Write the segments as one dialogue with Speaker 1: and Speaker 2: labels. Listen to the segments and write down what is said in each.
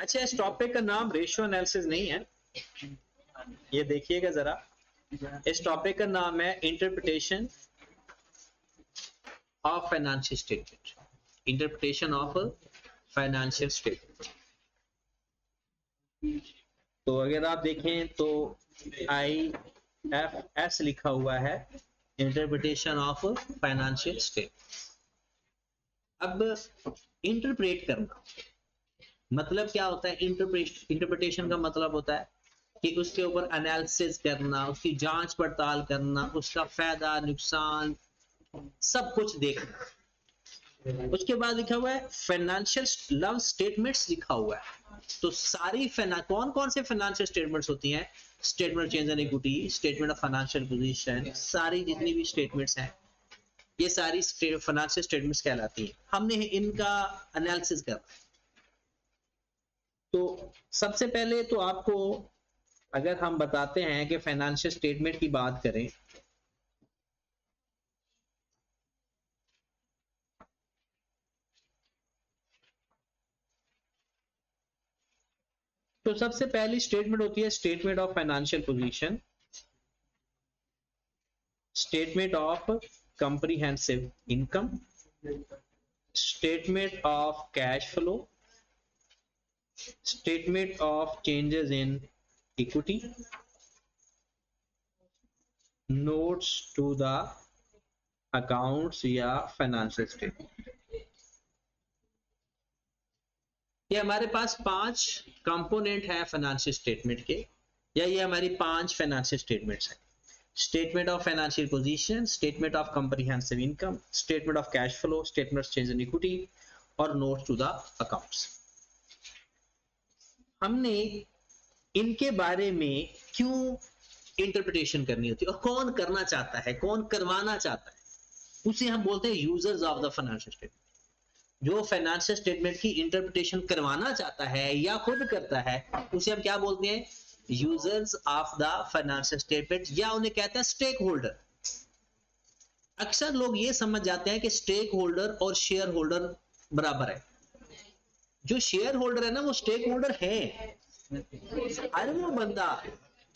Speaker 1: अच्छा, इस टॉपिक का नाम रेशियो एनालिसिस नहीं है, ये देखिएगा जरा। इस टॉपिक का नाम है interpretation of financial statement. Interpretation of financial statement. तो अगर आप देखें तो IFS लिखा हुआ है, इंटरप्रिटेशन ऑफ फाइनेंशियल स्टेटमेंट। अब इंटरप्रेट करना मतलब क्या होता है? इंटरप्रिटेशन का मतलब होता है कि उसके ऊपर एनालिसिस करना, उसकी जांच पड़ताल करना, उसका फायदा नुकसान सब कुछ देखना। उसके बाद लिखा हुआ है फाइनेंशियल लव स्टेटमेंट्स लिखा हुआ है। तो सारी कौन कौन से फाइनेंशियल स्टेटमेंट्स होती हैं? Statement change and equity, statement of financial position, सारी जितनी भी स्टेटमेंट्स हैं ये सारी फाइनेंशियल स्टेटमेंट्स कहलाती हैं। हमने इनका एनालिसिस करना। तो सबसे पहले तो आपको अगर हम बताते हैं कि फाइनेंशियल स्टेटमेंट की बात करें तो सबसे पहली स्टेटमेंट होती है statement of financial position, statement of comprehensive income, statement of cash flow, statement of changes in equity, notes to the accounts या financial statement। ये हमारे पास 5 कंपोनेंट है फाइनेंशियल स्टेटमेंट के, या ये हमारी 5 फाइनेंशियल स्टेटमेंट्स हैं। Statement of financial position, statement of comprehensive income, statement of cash flow, statement of change in equity और नोट्स टू द अकाउंट्स। हमने इनके बारे में क्यों इंटरप्रिटेशन करनी होती है और कौन करना चाहता है, कौन करवाना चाहता है, उसे हम बोलते हैं users of the financial statement. जो फाइनेंशियल स्टेटमेंट की इंटरप्रिटेशन करवाना चाहता है या खुद करता है उसे हम क्या बोलते हैं? Users of the financial statement, या उन्हें कहते हैं स्टेक होल्डर। अक्सर लोग ये समझ जाते हैं कि स्टेक होल्डर और शेयर होल्डर बराबर है। जो शेयर होल्डर है ना वो स्टेक होल्डर है। अरे वो बंदा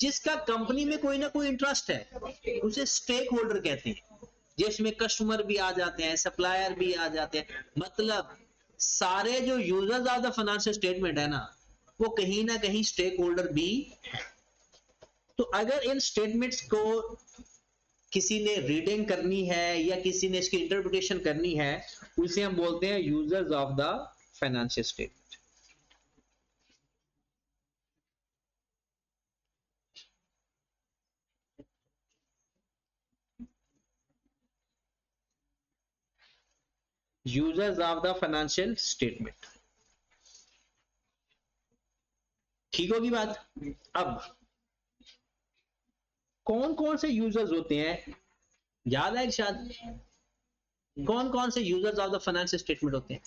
Speaker 1: जिसका कंपनी में कोई ना कोई इंटरेस्ट है उसे स्टेक होल्डर कहते हैं, जिसमें कस्टमर भी आ जाते हैं, सप्लायर भी आ जाते हैं। मतलब सारे जो users of the financial statement है ना वो कहीं ना कहीं स्टेक होल्डर भी है। तो अगर इन स्टेटमेंट्स को किसी ने रीडिंग करनी है या किसी ने इसकी इंटरप्रिटेशन करनी है उसे हम बोलते हैं users of the financial statement. Users of the financial statement, ठीक होगी बात? अब कौन कौन से यूजर्स होते हैं याद है इरशाद? कौन कौन से users of the financial statement होते हैं?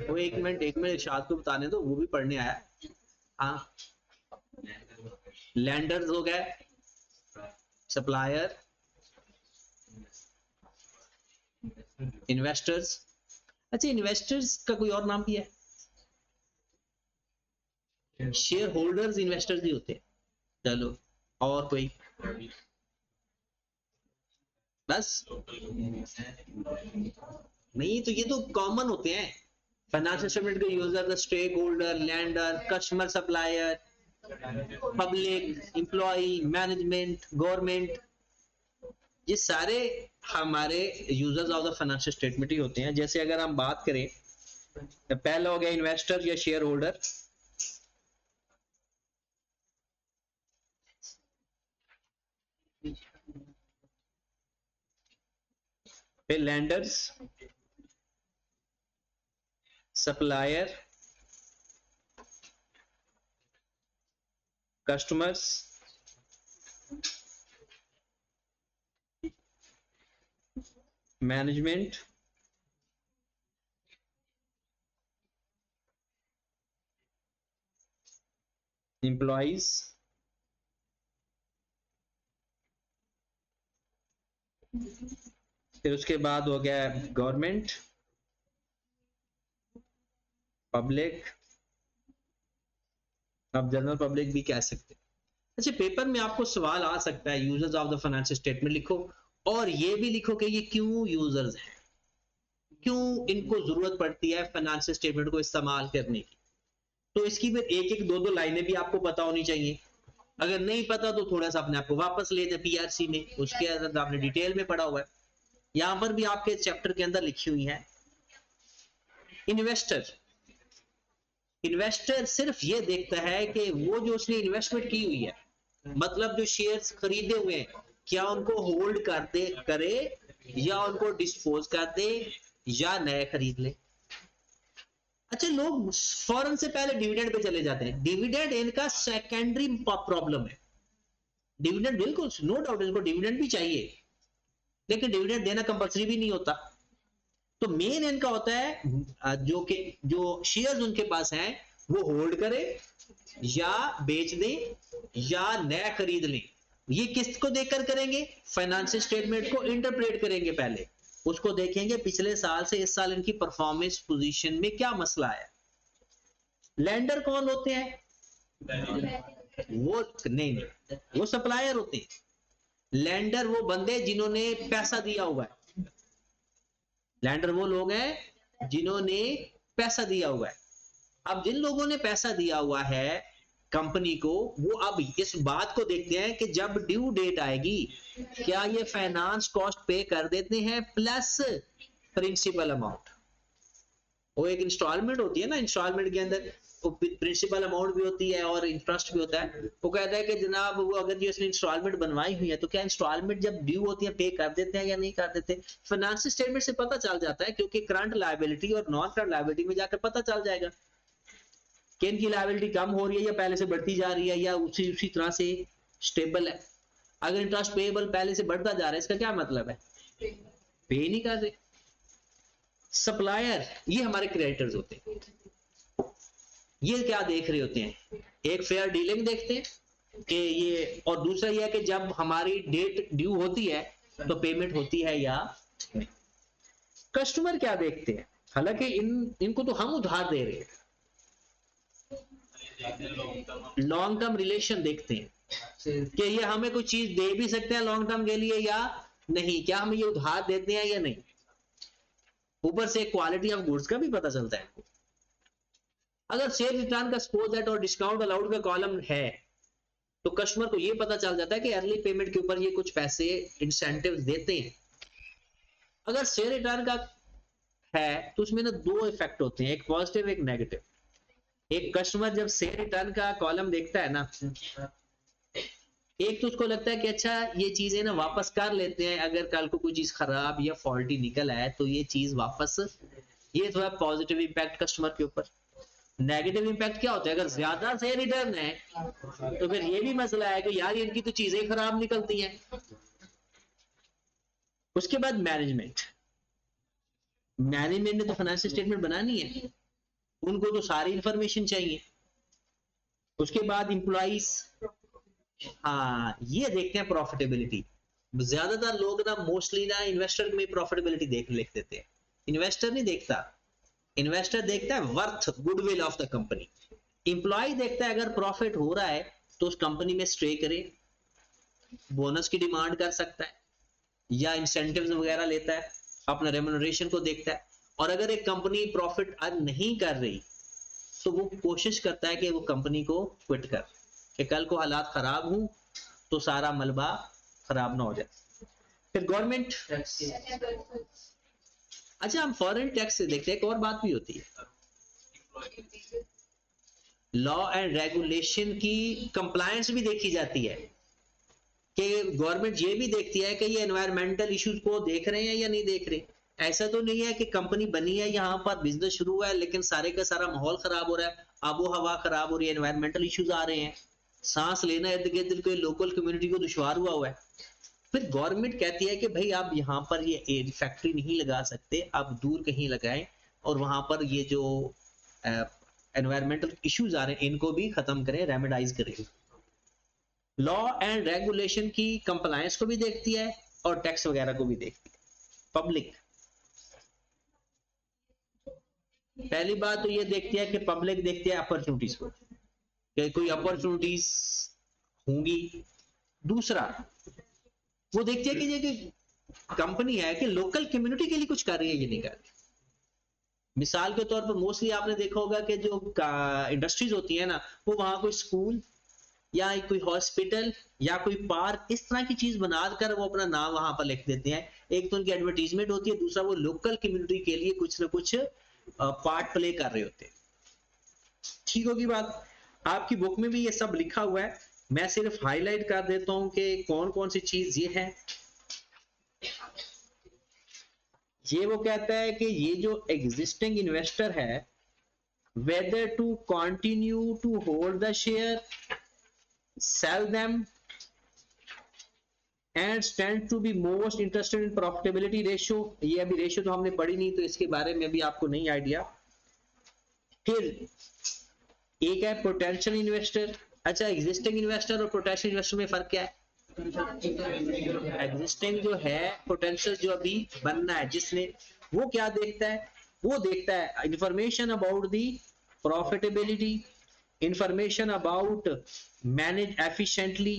Speaker 1: वो एक मिनट इरशाद को बताने दो, वो भी पढ़ने आया। हाँ, लैंडर्स हो गए, सप्लायर, इन्वेस्टर्स। अच्छा, इन्वेस्टर्स का कोई और नाम भी है? शेयर होल्डर्स इन्वेस्टर्स भी होते हैं। चलो, और कोई? बस नहीं, तो ये तो कॉमन होते हैं। फाइनेंशियल स्टेटमेंट के user, stakeholder, lender, customer, supplier, public, employee, management, government, ये सारे हमारे users of the financial statement ही होते हैं। जैसे अगर हम बात करें तो पहला हो गया इन्वेस्टर या शेयर होल्डर, फिर landers, supplier, customers, management, employees फिर उसके बाद हो गया गवर्नमेंट, पब्लिक, आप जनरल पब्लिक भी कह सकते हैं। अच्छा, पेपर में आपको सवाल आ सकता है users of the financial statement लिखो, और ये भी लिखो कि ये क्यों यूजर्स हैं, क्यों इनको जरूरत पड़ती है फाइनेंशियल स्टेटमेंट को इस्तेमाल करने की। तो इसकी फिर एक एक दो दो लाइनें भी आपको पता होनी चाहिए। अगर नहीं पता तो थोड़ा सा अपने आप को वापस ले जाए पीआरसी में, उसके अंदर आपने डिटेल में पढ़ा हुआ है। यहां पर भी आपके चैप्टर के अंदर लिखी हुई है। इन्वेस्टर, इन्वेस्टर सिर्फ ये देखता है कि वो जो उसने इन्वेस्टमेंट की हुई है, मतलब जो शेयर्स खरीदे हुए हैं, क्या उनको होल्ड कर दे करे, या उनको डिस्पोज कर दे, या नए खरीद ले। अच्छा, लोग फौरन से पहले डिविडेंड पे चले जाते हैं। डिविडेंड इनका सेकेंडरी प्रॉब्लम है। डिविडेंड बिल्कुल नो डाउट इनको डिविडेंड भी चाहिए, लेकिन डिविडेंड देना कंपलसरी भी नहीं होता। तो मेन इनका होता है जो शेयर्स उनके पास हैं वो होल्ड करे, या बेच दे, या नया खरीद ले। ये किसको देखकर करेंगे? फाइनेंशियल स्टेटमेंट को इंटरप्रेट करेंगे पहले, उसको देखेंगे पिछले साल से इस साल इनकी परफॉर्मेंस पोजीशन में क्या मसला है। लेंडर कौन होते हैं? वो नहीं, वो सप्लायर होते हैं। लेंडर वो बंदे जिन्होंने पैसा दिया हुआ है। लेंडर वो लोग हैं जिन्होंने पैसा दिया हुआ है। अब जिन लोगों ने पैसा दिया हुआ है कंपनी को, वो अब इस बात को देखते हैं कि जब ड्यू डेट आएगी, क्या ये फाइनेंस कॉस्ट पे कर देते हैं प्लस प्रिंसिपल अमाउंट। वो एक इंस्टॉलमेंट होती है ना, इंस्टॉलमेंट के अंदर प्रिंसिपल अमाउंट भी होती है और इंटरेस्ट भी होता है। वो कहता है कि जनाब वो अगर जो इसने इंस्टॉलमेंट बनवाई हुई है तो क्या इंस्टॉलमेंट जब ड्यू होती है पे कर देते हैं या नहीं कर देते। फाइनेंशियल स्टेटमेंट से पता चल जाता है, क्योंकि करंट लायबिलिटी और नॉन करंट लायबिलिटी में जाकर पता चल जाएगा कि इनकी लायबिलिटी कम हो रही है या पहले से बढ़ती जा रही है, या उसी तरह से स्टेबल है। अगर इंटरेस्ट पेएबल पहले से बढ़ता जा रहा है, इसका क्या मतलब है? पे नहीं कर रहे। सप्लायर ये हमारे क्रेडिटर्स होते हैं। ये क्या देख रहे होते हैं? एक फेयर डीलिंग देखते हैं कि ये, और दूसरा यह है कि जब हमारी डेट ड्यू होती है तो पेमेंट होती है या नहीं। कस्टमर क्या देखते हैं? हालांकि इनको तो हम उधार दे रहे हैं, लॉन्ग टर्म रिलेशन देखते हैं कि ये हमें कोई चीज दे भी सकते हैं लॉन्ग टर्म के लिए या नहीं, क्या हम ये उधार देते हैं या नहीं। ऊपर से क्वालिटी ऑफ गुड्स का भी पता चलता है। अगर सेल रिटर्न का सपोज दैट और डिस्काउंट अलाउड का कॉलम है, तो कस्टमर को ये पता चल जाता है कि अर्ली पेमेंट के ऊपर ये कुछ पैसे इंसेंटिव देते हैं। अगर सेल रिटर्न का है तो उसमें ना दो इफेक्ट होते हैं, एक पॉजिटिव एक नेगेटिव। एक कस्टमर जब सेल रिटर्न का कॉलम देखता है ना, एक तो उसको लगता है कि अच्छा ये चीजें ना वापस कर लेते हैं, अगर कल को कोई चीज खराब या फॉल्टी निकल आए तो ये चीज वापस, ये थोड़ा पॉजिटिव इंपैक्ट कस्टमर के ऊपर। नेगेटिव इंपैक्ट क्या होता है? अगर ज्यादा से रिटर्न है तो फिर ये भी मसला है कि यार इनकी तो चीजें खराब निकलती हैं। उसके बाद मैनेजमेंट, मैनेजमेंट ने तो फाइनेंशियल स्टेटमेंट बनानी है, उनको तो सारी इंफॉर्मेशन चाहिए। उसके बाद इंप्लॉइज, हाँ ये देखते हैं प्रॉफिटेबिलिटी। ज्यादातर लोग ना मोस्टली ना इन्वेस्टर में प्रॉफिटेबिलिटी लिख देते हैं। इन्वेस्टर नहीं देखता, इन्वेस्टर देखता है worth goodwill of the company. Employee देखता है अगर प्रॉफिट हो रहा है तो उस कंपनी में स्टे करे, बोनस की डिमांड कर सकता है या इंसेंटिव्स वगैरह लेता है, अपना रेम्युनरेशन को देखता है। और अगर एक कंपनी प्रॉफिट अर्न नहीं कर रही तो वो कोशिश करता है कि वो कंपनी को क्विट कर, कि कल को हालात खराब हो तो सारा मलबा खराब ना हो जाए। फिर गवर्नमेंट, अच्छा हम फॉरेन टैक्स से देखते हैं, एक और बात भी होती है, लॉ एंड रेगुलेशन की कंप्लायंस भी देखी जाती है, कि गवर्नमेंट ये भी देखती है कि ये एनवायरमेंटल इश्यूज को देख रहे हैं या नहीं देख रहे। ऐसा तो नहीं है कि कंपनी बनी है, यहाँ पर बिजनेस शुरू हुआ है, लेकिन सारे का सारा माहौल खराब हो रहा है, आबो हवा खराब हो रही है, एनवायरमेंटल इश्यूज आ रहे हैं, सांस लेना इर्द गिर्द कोई लोकल कम्युनिटी को दुश्वार हुआ है। फिर गवर्नमेंट कहती है कि भाई आप यहाँ पर ये फैक्ट्री नहीं लगा सकते, आप दूर कहीं लगाएं, और वहां पर ये जो एनवायरमेंटल इश्यूज आ रहे हैं इनको भी खत्म करें, रेमेडाइज करें। लॉ एंड रेगुलेशन की कंप्लायंस को भी देखती है, और टैक्स वगैरह को भी देखती है। पब्लिक पहली बात तो ये देखती है कि पब्लिक देखती है अपॉर्चुनिटीज को, कि कोई अपॉर्चुनिटीज होंगी। दूसरा वो देखती है कि ये कंपनी है कि लोकल कम्युनिटी के लिए कुछ कर रही है, ये नहीं कर रही। मिसाल के तौर पर मोस्टली आपने देखा होगा कि जो इंडस्ट्रीज होती है ना, वो वहां कोई स्कूल या कोई हॉस्पिटल या कोई पार्क इस तरह की चीज बनाकर वो अपना नाम वहां पर लिख देते हैं। एक तो उनकी एडवर्टीजमेंट होती है, दूसरा वो लोकल कम्युनिटी के लिए कुछ ना कुछ पार्ट प्ले कर रहे होते हैं। ठीक होगी बात। आपकी बुक में भी ये सब लिखा हुआ है, मैं सिर्फ हाईलाइट कर देता हूं कि कौन कौन सी चीज ये है। ये वो कहता है कि ये जो एग्जिस्टिंग इन्वेस्टर है, whether to continue to hold the share, sell them and stand to be most interested in profitability ratio। ये अभी रेशियो तो हमने पढ़ी नहीं, तो इसके बारे में भी आपको नहीं आइडिया। फिर एक है पोटेंशियल इन्वेस्टर। अच्छा, एग्जिस्टिंग इन्वेस्टर और पोटेंशियल इन्वेस्टर में फर्क क्या है? एग्जिस्टिंग जो है, पोटेंशियल जो अभी बनना है जिसने, वो क्या देखता है? वो देखता है information about the profitability, information about manage efficiently.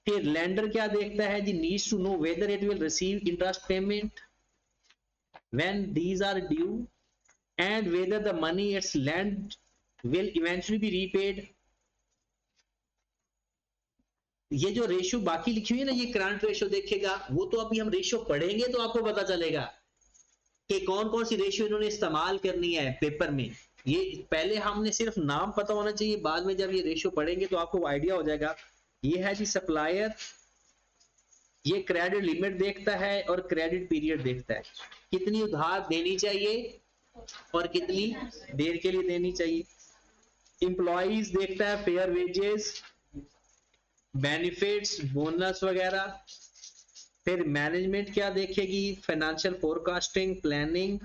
Speaker 1: फिर लेंडर क्या देखता है? The needs to know whether it will receive interest payment when these are due and whether the money it's lent will eventually be repaid। ये जो ratio बाकी लिखी हुई है ना, ये करंट रेशियो देखेगा। वो तो अभी हम रेशियो पढ़ेंगे तो आपको पता चलेगा कि कौन कौन सी रेशियो इन्होंने इस्तेमाल करनी है पेपर में। ये पहले हमने सिर्फ नाम पता होना चाहिए, बाद में जब ये रेशियो पढ़ेंगे तो आपको आइडिया हो जाएगा। ये है जी सप्लायर, ये क्रेडिट लिमिट देखता है और क्रेडिट पीरियड देखता है, कितनी उधार देनी चाहिए और कितनी देर के लिए देनी चाहिए। एम्प्लॉइज देखता है फेयर वेजेस, बेनिफिट्स, बोनस वगैरह। फिर मैनेजमेंट क्या देखेगी? Financial forecasting, planning.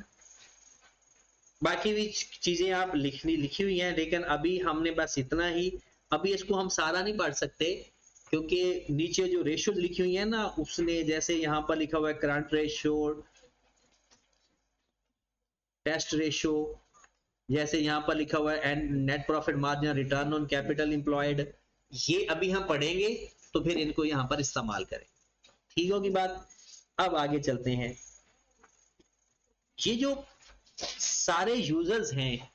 Speaker 1: बाकी भी चीजें आप लिखी हुई हैं, लेकिन अभी हमने बस इतना ही। अभी इसको हम सारा नहीं पढ़ सकते क्योंकि नीचे जो रेशियो लिखी हुई है ना, उसने जैसे यहां पर लिखा हुआ है करंट रेशियो, टेस्ट रेशियो, जैसे यहां पर लिखा हुआ है and net profit margin, return on capital employed, ये अभी हम पढ़ेंगे तो फिर इनको यहां पर इस्तेमाल करें। ठीक होगी बात। अब आगे चलते हैं। ये जो सारे यूजर्स हैं,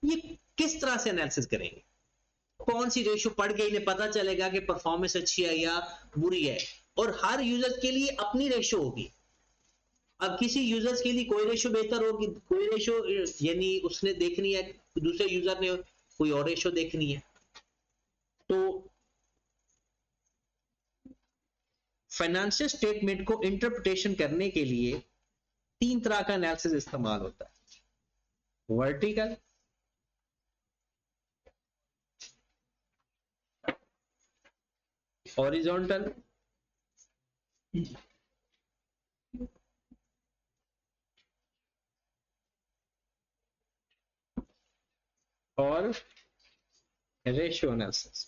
Speaker 1: ये किस तरह से एनालिसिस करेंगे? कौन सी रेशियो पढ़ के इन्हें पता चलेगा कि परफॉर्मेंस अच्छी है या बुरी है? और हर यूजर के लिए अपनी रेशियो होगी। अब किसी यूजर्स के लिए कोई रेशियो बेहतर होगी, कोई रेशियो यानी उसने देखनी है, दूसरे यूजर ने कोई और रेशियो देखनी है। तो फाइनेंशियल स्टेटमेंट को इंटरप्रिटेशन करने के लिए तीन तरह का एनालिसिस इस्तेमाल होता है। वर्टिकल, हॉरिजॉन्टल और रेशियो एनालिसिस।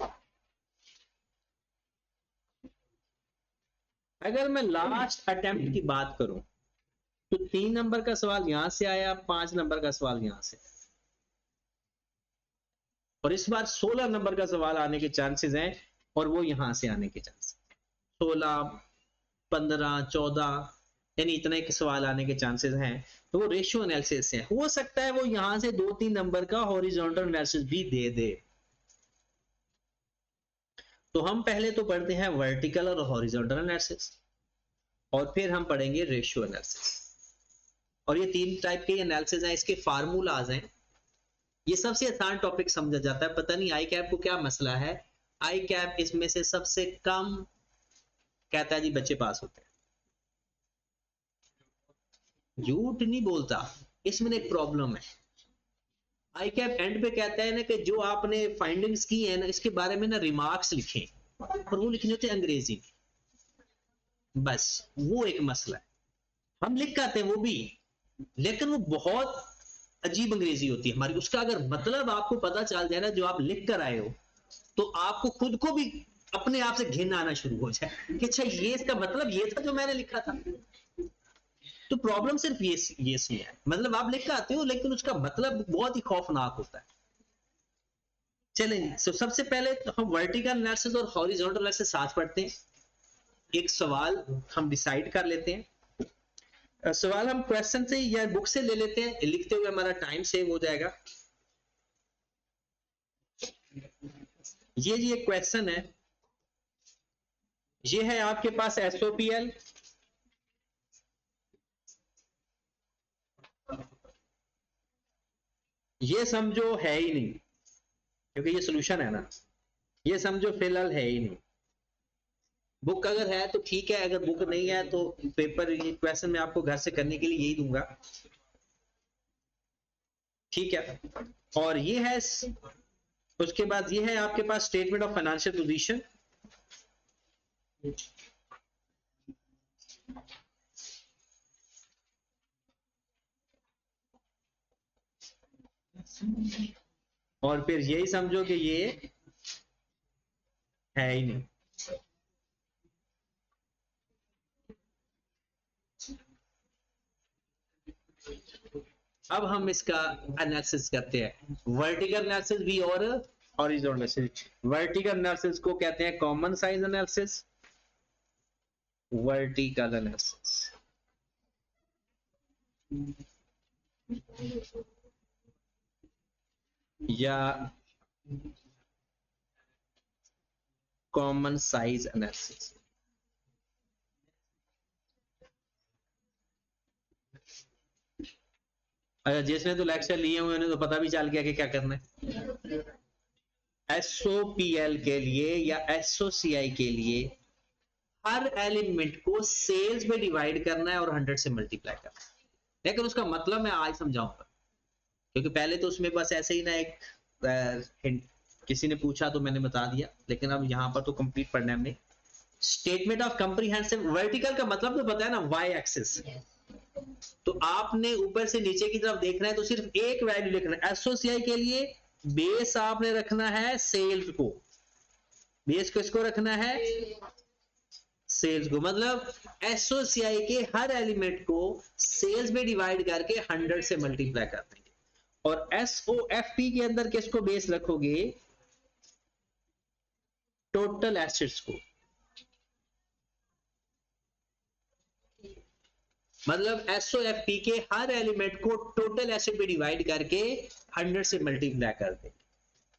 Speaker 1: अगर मैं लास्ट अटेम्प्ट की बात करूं तो 3 नंबर का सवाल यहां से आया, 5 नंबर का सवाल यहां से, और इस बार 16 नंबर का सवाल आने के चांसेस हैं और वो यहां से आने के चांसेस 16, 15, 14 यानी इतने के सवाल आने के चांसेस हैं। तो वो रेशियो एनालिसिस है। हो सकता है वो यहां से 2-3 नंबर का हॉरिजॉन्टल एनालिसिस भी दे दे। तो हम पहले तो पढ़ते हैं वर्टिकल और हॉरिजॉन्टल एनालिसिस, और फिर हम पढ़ेंगे रेशियो एनालिसिस। और ये 3 टाइप के एनालिसिस हैं, इसके फार्मूलाज हैं। ये सबसे आसान टॉपिक समझा जाता है। पता नहीं आई कैप को क्या मसला है, आई कैप इसमें से सबसे कम कहता है जी बच्चे पास होते हैं। झूठ नहीं बोलता, इसमें एक प्रॉब्लम है। आई कैप एंड पे कहता है ना कि जो आपने फाइंडिंग्स की है ना, इसके बारे में ना रिमार्क्स लिखें, और वो लिखने होते हैं अंग्रेजी में। बस वो एक मसला है। हम लिख के आते हैं वो भी, लेकिन वो बहुत अजीब अंग्रेजी होती है हमारी। उसका अगर मतलब आपको पता चल जाए ना जो आप लिख कर आए हो, तो आपको खुद को भी अपने आप से घिन आना शुरू हो जाए कि अच्छा ये इसका मतलब ये था जो मैंने लिखा था। तो प्रॉब्लम सिर्फ ये सी है, मतलब आप लिख के आते हो लेकिन उसका मतलब बहुत ही खौफनाक होता है। चलेंगे, तो सबसे पहले तो हम वर्टिकल एनालिसिस और हॉरिजॉन्टल एनालिसिस साथ पढ़ते हैं। एक सवाल हम डिसाइड कर लेते हैं। सवाल हम क्वेश्चन से या बुक से ले लेते हैं, लिखते हुए हमारा टाइम सेव हो जाएगा। ये जी एक क्वेश्चन है, ये है आपके पास एसओपीएल, ये समझो है ही नहीं क्योंकि ये सोल्यूशन है ना, ये समझो फिलहाल है ही नहीं। बुक अगर है तो ठीक है, अगर बुक नहीं है तो पेपर, ये क्वेश्चन मैं आपको घर से करने के लिए यही दूंगा, ठीक है। और ये है, उसके बाद ये है आपके पास स्टेटमेंट ऑफ फाइनेंशियल पोजीशन, और फिर यही समझो कि ये है ही नहीं। अब हम इसका एनालिसिस करते हैं, वर्टिकल एनालिसिस भी और हॉरिजॉन्टल एनालिसिस। वर्टिकल एनालिसिस को कहते हैं common size analysis, vertical analysis, या कॉमन साइज एनालिसिस। अगर जिसने तो लेक्चर लिए हुए उन्हें तो पता भी चल गया कि क्या करना है। एसओपीएल के लिए या एसओसीआई के लिए हर एलिमेंट को सेल्स में डिवाइड करना है और 100 से मल्टीप्लाई करना है। लेकिन उसका मतलब मैं आज समझाऊंगा, क्योंकि पहले तो उसमें बस ऐसे ही ना एक किसी ने पूछा तो मैंने बता दिया, लेकिन अब यहां पर तो कंप्लीट पढ़ना है हमने। स्टेटमेंट ऑफ कंप्रीहेंसिव, वर्टिकल का मतलब तो पता है ना, वाई एक्सिस। तो आपने ऊपर से नीचे की तरफ देखना है तो सिर्फ एक वैल्यू लिखना है। एसओसीआई के लिए बेस आपने रखना है सेल्स को, बेस किसको रखना है, सेल्स को, मतलब एसओसीआई के हर एलिमेंट को सेल्स में डिवाइड करके 100 से मल्टीप्लाई कर देंगे। और एसओएफपी के अंदर किसको बेस रखोगे, टोटल एसेट्स को, मतलब एसओएफपी के हर एलिमेंट को टोटल एसेट में डिवाइड करके 100 से मल्टीप्लाई कर देंगे।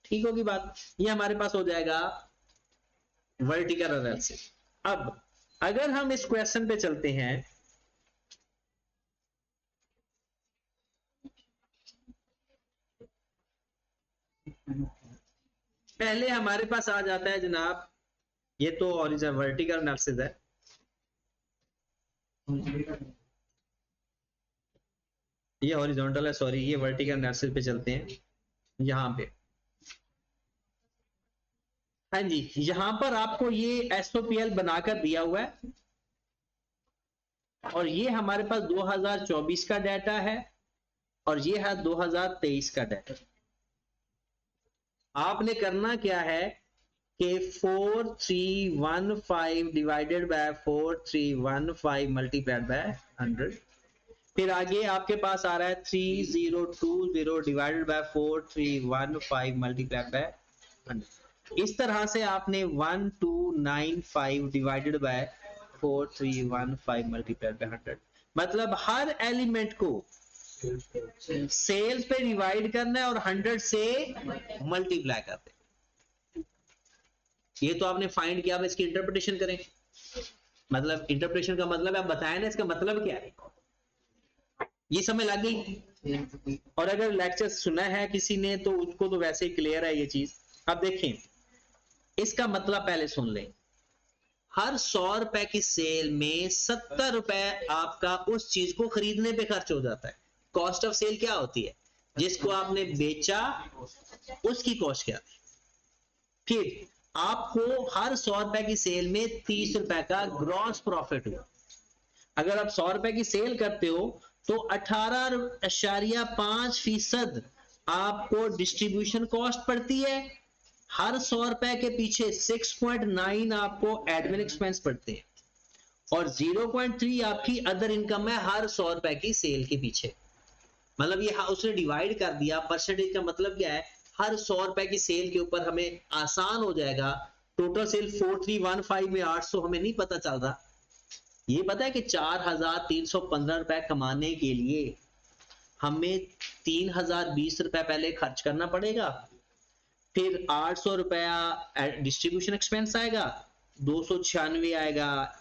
Speaker 1: ठीक होगी बात, ये हमारे पास हो जाएगा वर्टिकल एनालिसिस। अब अगर हम इस क्वेश्चन पे चलते हैं, पहले हमारे पास आ जाता है जनाब, ये तो ओरिजिनल वर्टिकल एनालिसिस है, ये हॉरिजॉन्टल है, सॉरी, ये वर्टिकल एनालिसिस पे चलते हैं। यहां पे हाँ जी, यहां पर आपको ये एसओपीएल बनाकर दिया हुआ है और ये हमारे पास 2024 का डाटा है और ये है 2023 का डाटा। आपने करना क्या है कि 4315 डिवाइडेड बाय 4315 मल्टीप्लाइड बाय 100, फिर आगे आपके पास आ रहा है 3020 डिवाइडेड बाय 4315 मल्टीप्लाइड बाय 100। इस तरह से आपने 1295 डिवाइडेड बाय 4315 मल्टीप्लाइड बाय 100, मतलब हर एलिमेंट को सेल्स पे डिवाइड करना है और 100 से मल्टीप्लाई करते। ये तो आपने फाइंड किया, अब इसकी इंटरप्रिटेशन करें। मतलब इंटरप्रिटेशन का मतलब आप बताएं ना, इसका मतलब क्या है, ये समझ लग गई। और अगर लेक्चर सुना है किसी ने तो उसको तो वैसे ही क्लियर है ये चीज। अब देखें, इसका मतलब पहले सुन लें। हर 100 रुपए की सेल में 70 रुपए आपका उस चीज को खरीदने पे खर्च हो जाता है। कॉस्ट ऑफ सेल क्या होती है, जिसको आपने बेचा उसकी कॉस्ट क्या थी। फिर आपको हर 100 रुपए की सेल में 30 रुपए का ग्रॉस प्रॉफिट हुआ। अगर आप 100 रुपए की सेल करते हो तो 18.5% आपको डिस्ट्रीब्यूशन कॉस्ट पड़ती है, हर 100 रुपए के पीछे 6.9 आपको एडमिन एक्सपेंस पड़ते हैं और 0.3 आपकी अदर इनकम है हर 100 रुपए की सेल के पीछे। मतलब ये उसने डिवाइड कर दिया। परसेंटेज का मतलब क्या है, हर 100 रुपए की सेल के ऊपर हमें आसान हो जाएगा। टोटल सेल 4315 में 800 हमें नहीं पता चल रहा। ये पता है कि 4315 रुपए कमाने के लिए हमें 3020 रुपए पहले खर्च करना पड़ेगा, फिर 800 रुपया डिस्ट्रीब्यूशन एक्सपेंस आएगा, 296 आएगा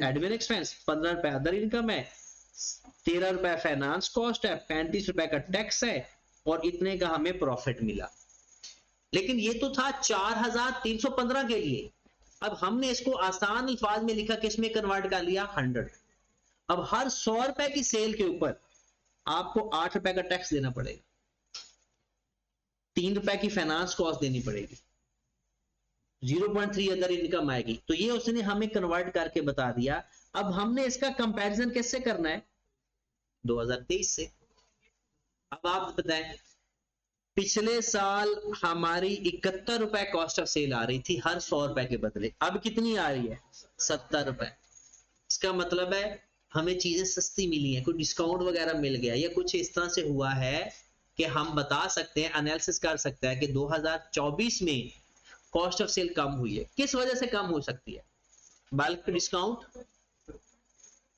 Speaker 1: एडमिन एक्सपेंस, 15 रुपए अदर इनकम है, 13 रुपए फाइनेंस कॉस्ट है, 35 रुपए का टैक्स है और इतने का हमें प्रॉफिट मिला। लेकिन ये तो था 4315 के लिए। अब हमने इसको आसान अल्फाज में लिखा, किसमें कन्वर्ट कर लिया, 100। अब हर 100 रुपए की सेल के ऊपर आपको 8 रुपए का टैक्स देना पड़ेगा, 3 रुपए की फाइनेंस कॉस्ट देनी पड़ेगी, 0.3 अदर इनकम आएगी। तो ये उसने हमें कन्वर्ट करके बता दिया। अब हमने इसका कंपैरिजन कैसे करना है, 2023 से। अब आप बताएं, पिछले साल हमारी 71 रुपए कॉस्ट ऑफ सेल आ रही थी हर 100 रुपए के बदले, अब कितनी आ रही है, 70 रुपए। इसका मतलब है हमें चीजें सस्ती मिली हैं, कोई डिस्काउंट वगैरह मिल गया, या कुछ इस तरह से हुआ है कि हम बता सकते हैं, एनालिसिस कर सकते हैं कि 2024 में कॉस्ट ऑफ सेल कम हुई है। किस वजह से कम हो सकती है, बल्क डिस्काउंट,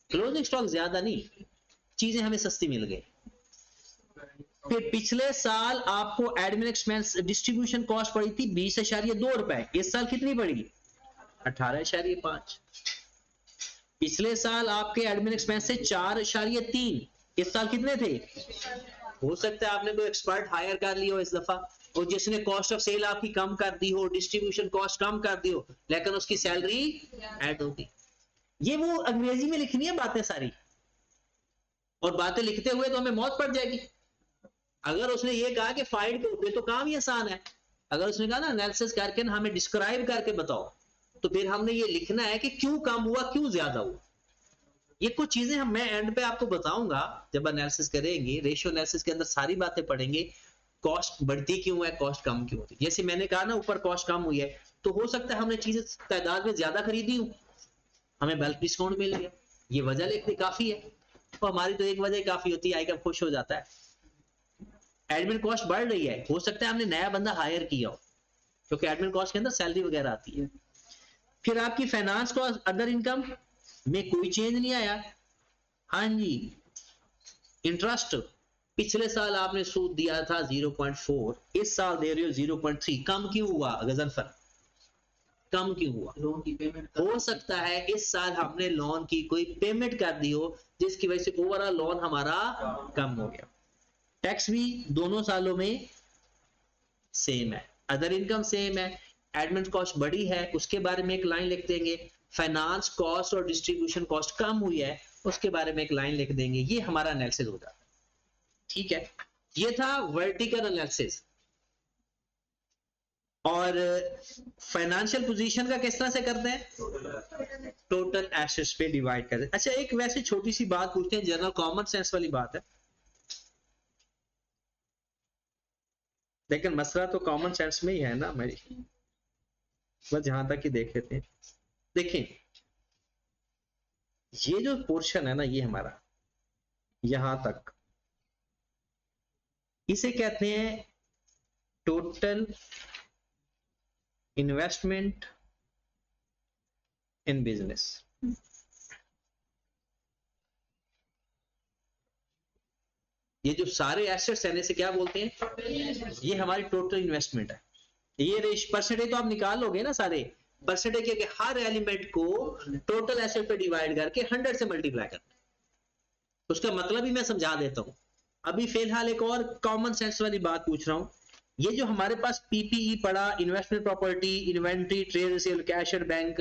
Speaker 1: क्लोजिंग स्टॉक ज्यादा नहीं, चीजें हमें सस्ती मिल गई। फिर पिछले साल आपको एडमिन एक्सपेंस डिस्ट्रीब्यूशन कॉस्ट पड़ी थी 20.2 रुपए, इस साल कितनी पड़ी, 18.5। पिछले साल आपके एडमिन एक्सपेंस से 4.3, इस साल कितने थे। हो सकता है आपने कोई एक्सपर्ट हायर कर लिया हो इस दफा और जिसने कॉस्ट ऑफ सेल आपकी कम कर दी हो, डिस्ट्रीब्यूशन कॉस्ट कम कर दी हो, लेकिन उसकी सैलरी ऐड होती। ये वो अंग्रेजी में लिखनी है बातें सारी, और बातें लिखते हुए तो हमें मौत पड़ जाएगी। अगर उसने ये कहा कि फाइंड करो तो काम ही आसान है। अगर उसने कहा ना एनालिसिस करके ना हमें डिस्क्राइब करके बताओ, तो फिर हमने ये लिखना है कि क्यों कम हुआ, क्यों ज्यादा हुआ। ये कुछ चीजें हम मैं एंड पे आपको बताऊंगा जब एनालिसिस करेंगे, रेशियो एनालिसिस के अंदर सारी बातें पढ़ेंगे। कॉस्ट बढ़ती क्यों है, कॉस्ट कम क्यों होती है। जैसे मैंने कहा ना ऊपर कॉस्ट कम हुई है, तो हो सकता है हमने चीजें तादाद में ज्यादा खरीदी हूं, हमें बल्क डिस्काउंट मिल गया, ये वजह लिखनी काफी है। तो हमारी तो एक वजह काफी होती है, आइकन खुश हो जाता है। एडमिन कॉस्ट बढ़ रही है, हो सकता है हमने नया बंदा हायर किया हो, क्योंकि एडमिन कॉस्ट के अंदर सैलरी वगैरह आती है। फिर आपकी फाइनेंस कॉस्ट अदर इनकम में कोई चेंज नहीं आया। हाँ जी, इंटरेस्ट पिछले साल आपने सूद दिया था 0.4, इस साल दे रहे हो 0.3, कम क्यों हुआ गजनफर, कम क्यों हुआ। लोन की पेमेंट हो सकता है इस साल हमने लोन की कोई पेमेंट कर दी हो, जिसकी वजह से ओवरऑल लोन हमारा कम हो गया। टैक्स भी दोनों सालों में सेम है, अदर इनकम सेम है, एडमिन कॉस्ट बड़ी है, उसके बारे में एक लाइन लिख देंगे। फाइनेंस कॉस्ट और डिस्ट्रीब्यूशन कॉस्ट कम हुई है, उसके बारे में एक लाइन लिख देंगे। ये हमारा एनालिसिस हो जाता है। ठीक है, ये था वर्टिकल एनालिसिस। और फाइनेंशियल पोजीशन का किस तरह से करते हैं, टोटल एसेट्स पे डिवाइड करते हैं। अच्छा, एक वैसे छोटी सी बात पूछते हैं, जनरल कॉमन सेंस वाली बात है, लेकिन मसला तो कॉमन सेंस में ही है ना मेरी, बस जहां तक ही देख लेते हैं। देखें, ये जो पोर्शन है ना, ये हमारा यहां तक, इसे कहते हैं टोटल इन्वेस्टमेंट इन बिजनेस। ये जो सारे एसेट्स हैं, इसे क्या बोलते हैं, ये हमारी टोटल इन्वेस्टमेंट है। ये परसेंटेज तो आप निकाल लोगे ना सारे परसेंटेज के, हर एलिमेंट को टोटल एसेट पे डिवाइड करके 100 से मल्टीप्लाई करना। उसका मतलब ही मैं समझा देता हूं। अभी फिलहाल एक और कॉमन सेंस वाली बात पूछ रहा हूं। ये जो हमारे पास पीपीई पड़ा, investment property, inventory, trade receive, cash and bank,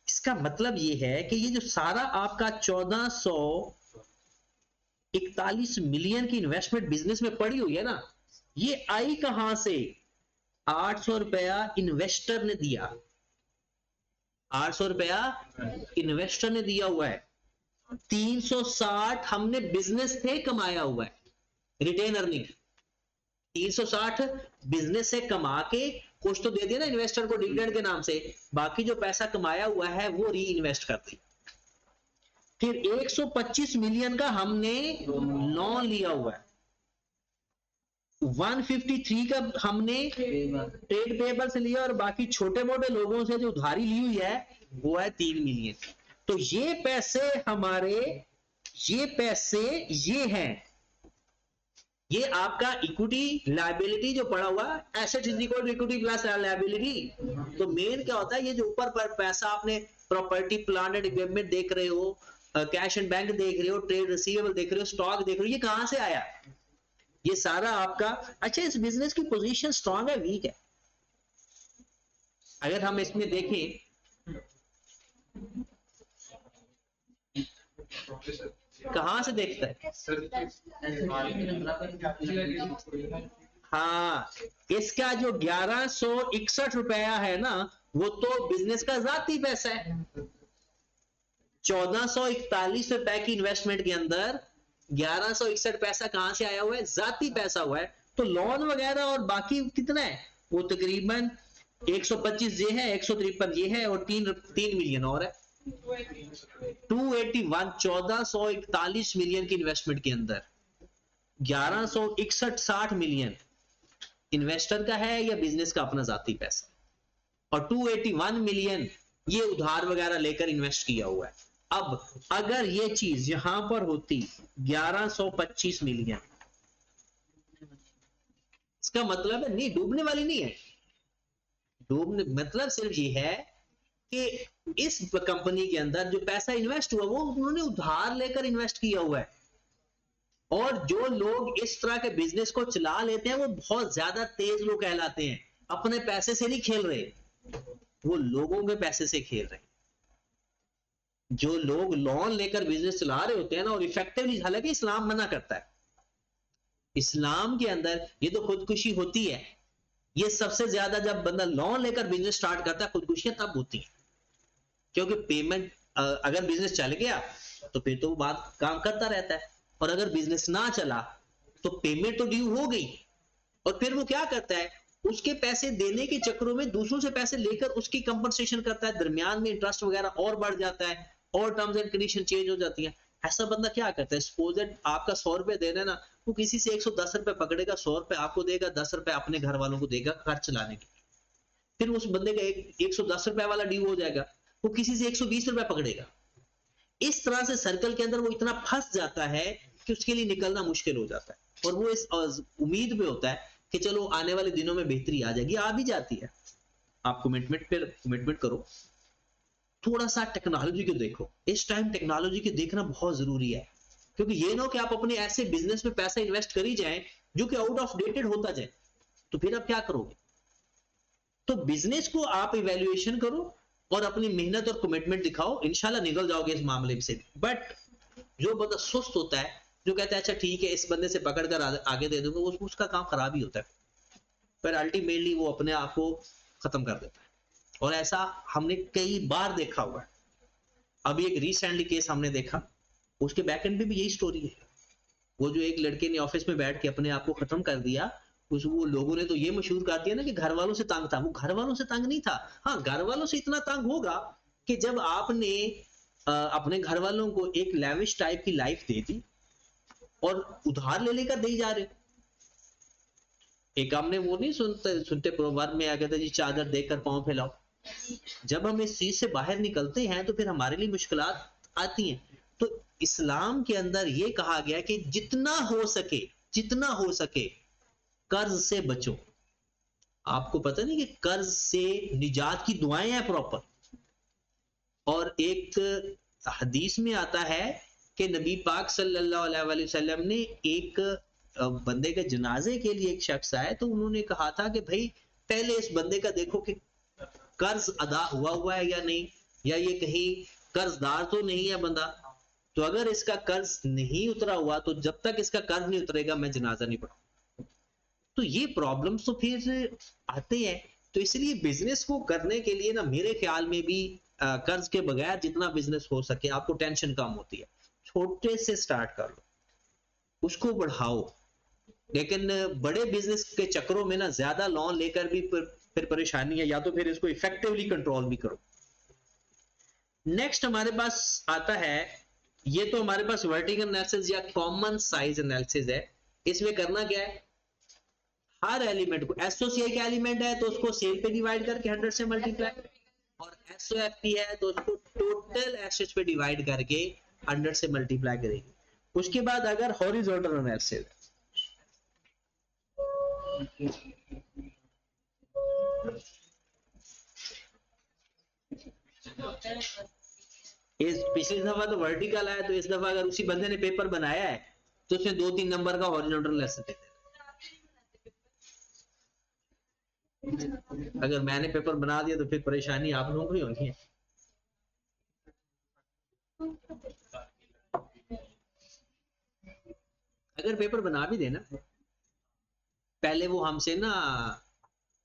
Speaker 1: इसका मतलब ये है कि ये जो सारा आपका 1441 मिलियन की इन्वेस्टमेंट बिजनेस में पड़ी हुई है ना, ये आई कहां से, 800 रुपया इन्वेस्टर ने दिया, 800 रुपया इन्वेस्टर ने दिया हुआ है, 360 हमने बिजनेस से कमाया हुआ है, रिटेन अर्निंग। 360 बिजनेस से कमा के कुछ तो दे दिया ना इन्वेस्टर को डिविडेंड के नाम से, बाकी जो पैसा कमाया हुआ है वो री इन्वेस्ट कर दिया। फिर 125 मिलियन का हमने लोन लिया हुआ है, 153 का हमने ट्रेड पेबल से लिया, और बाकी छोटे मोटे लोगों से जो उधारी ली हुई है वो है 3 मिलियन। तो ये पैसे हमारे, ये पैसे ये हैं, ये आपका इक्विटी लायबिलिटी जो पड़ा हुआ, asset is equal to equity plus liability. तो मेन क्या होता है, ये जो ऊपर पर पैसा आपने प्रॉपर्टी प्लांट एंड इक्विपमेंट देख रहे हो, कैश एंड बैंक देख रहे हो, ट्रेड रिसीवेबल देख रहे हो, स्टॉक देख रहे हो, ये कहां से आया? ये सारा आपका। अच्छा, इस बिजनेस की पोजीशन स्ट्रांग है वीक है? अगर हम इसमें देखें, कहां से देखता है? हाँ, इसका जो 1161 रुपया है ना, वो तो बिजनेस का जाती पैसा है। 1441 रुपए की इन्वेस्टमेंट के अंदर 1161 पैसा कहां से आया हुआ है? जाती पैसा हुआ है। तो लोन वगैरह और बाकी कितना है? वो तकरीबन 125 ये है, 153 ये है, और 3 मिलियन और है। 281 1441 मिलियन की इन्वेस्टमेंट के अंदर 1161 60 मिलियन इन्वेस्टर का है या बिजनेस का अपना जाती पैसा, और 281 मिलियन ये उधार वगैरह लेकर इन्वेस्ट किया हुआ है। अब अगर ये चीज यहां पर होती 1125 मिलियन, इसका मतलब है नहीं, डूबने वाली नहीं है। डूबने मतलब सिर्फ ये है कि इस कंपनी के अंदर जो पैसा इन्वेस्ट हुआ वो उन्होंने उधार लेकर इन्वेस्ट किया हुआ है। और जो लोग इस तरह के बिजनेस को चला लेते हैं वो बहुत ज्यादा तेज लोग कहलाते हैं। अपने पैसे से नहीं खेल रहे, वो लोगों के पैसे से खेल रहे हैं। जो लोग लोन लेकर बिजनेस चला रहे होते हैं ना, और इफेक्टिवली, हालांकि इस्लाम मना करता है, इस्लाम के अंदर ये तो खुदकुशी होती है। ये सबसे ज्यादा जब बंदा लोन लेकर बिजनेस स्टार्ट करता है, खुदकुशियां तब होती हैं, क्योंकि पेमेंट, अगर बिजनेस चल गया तो फिर तो बात काम करता रहता है, और अगर बिजनेस ना चला तो पेमेंट तो ड्यू हो गई, और फिर वो क्या करता है, उसके पैसे देने के चक्रों में दूसरों से पैसे लेकर उसकी कंपनसेशन करता है, दरमियान में इंटरेस्ट वगैरह और बढ़ जाता है, और टर्म्स एंड कंडीशन चेंज हो जाती है। ऐसा बंदा क्या करता है, सपोज दैट आपका 100 रुपए देना है ना, वो किसी से 110 रुपए पकड़ेगा, 100 रुपए आपको देगा, 10 रुपए अपने घर वालों को देगा खर्च चलाने के। फिर उस बंदे का 110 रुपए वाला ड्यू हो जाएगा, वो किसी से 120 रुपए पकड़ेगा। इस तरह से सर्कल के अंदर वो इतना फंस जाता है कि उसके लिए निकलना मुश्किल हो जाता है, और वो इस उम्मीद में होता है कि चलो आने वाले दिनों में बेहतरी आ जाएगी, आ भी जाती है। आप कमिटमेंट करो, थोड़ा सा टेक्नोलॉजी को देखो। इस टाइम टेक्नोलॉजी को देखना बहुत जरूरी है, क्योंकि ये ना हो कि आप अपने ऐसे बिजनेस में पैसा इन्वेस्ट करी जाए जो कि आउट ऑफ डेटेड होता जाए, तो फिर आप क्या करोगे? तो बिजनेस को आप इवेल्युएशन करो और अपनी मेहनत और कमिटमेंट दिखाओ, इंशाल्लाह निकल जाओगे इस मामले से। बट जो बंदा सुस्त होता है, जो कहता है अच्छा ठीक है इस बंदे से पकड़कर आगे दे दूंगा, उसका काम खराब ही होता है, पर अल्टीमेटली वो अपने आप को खत्म कर देता है। और ऐसा हमने कई बार देखा हुआ है। अभी एक रिसेंटली केस हमने देखा, उसके बैक एंड पे भी यही स्टोरी है। वो जो एक लड़के ने ऑफिस में बैठ के अपने आप को खत्म कर दिया, वो लोगों ने तो ये मशहूर कर दिया ना कि घर वालों से तंग था। वो घर वालों से तंग नहीं था, हाँ घर वालों से इतना तंग होगा कि जब आपने अपने घर वालों को एक लेविश टाइप की लाइफ दे दी और उधार ले लेकर दे जा रहे। एक हमने वो नहीं सुनते प्रोवर्ब में आ गया था जी, चादर देकर पांव फैलाओ। जब हम इस चीज से बाहर निकलते हैं तो फिर हमारे लिए मुश्किलात आती हैं। तो इस्लाम के अंदर ये कहा गया कि जितना हो सके कर्ज से बचो। आपको पता नहीं कि कर्ज से निजात की दुआएं हैं प्रॉपर। और एक हदीस में आता है कि नबी पाक सल्लल्लाहु अलैहि वसल्लम ने एक बंदे के जनाजे के लिए एक शख्स आए, तो उन्होंने कहा था कि भाई पहले इस बंदे का देखो कि कर्ज अदा हुआ है या नहीं, या ये कहीं कर्जदार तो नहीं है बंदा। तो अगर इसका कर्ज नहीं उतरा हुआ तो जब तक इसका कर्ज नहीं उतरेगा मैं जनाजा नहीं पढ़ूंगा। तो ये प्रॉब्लम्स तो फिर आते हैं। तो इसलिए बिजनेस को करने के लिए ना मेरे ख्याल में भी कर्ज के बगैर जितना बिजनेस हो सके आपको टेंशन कम होती है। छोटे से स्टार्ट कर लो, उसको बढ़ाओ, लेकिन बड़े बिजनेस के चक्करों में ना ज्यादा लोन लेकर भी फिर परेशानी है, या तो फिर इसको इफेक्टिवली कंट्रोल भी करो। नेक्स्ट हमारे पास आता है, ये तो हमारे पास वर्टिकल एनालिसिस या कॉमन साइज एनालिसिस है। इसमें करना क्या है, हर एलिमेंट को, एसओसीआई का एलिमेंट है तो उसको सेल पे डिवाइड करके 100 से मल्टीप्लाई, और एसओएफपी है तो उसको टोटल एसेट्स पे डिवाइड करके 100 से मल्टीप्लाई करेंगे। उसके बाद अगर हॉरिजॉन्टल एनालिसिस, इस पिछली दफा तो वर्टिकल आया, तो इस दफा अगर उसी बंदे ने पेपर बनाया है तो उसमें 2-3 नंबर का हॉरिजॉन्टल एनालिसिस देते हैं। अगर मैंने पेपर बना दिया तो फिर परेशानी आप लोगों को ही होनी है। अगर पेपर बना भी देना, पहले वो हमसे ना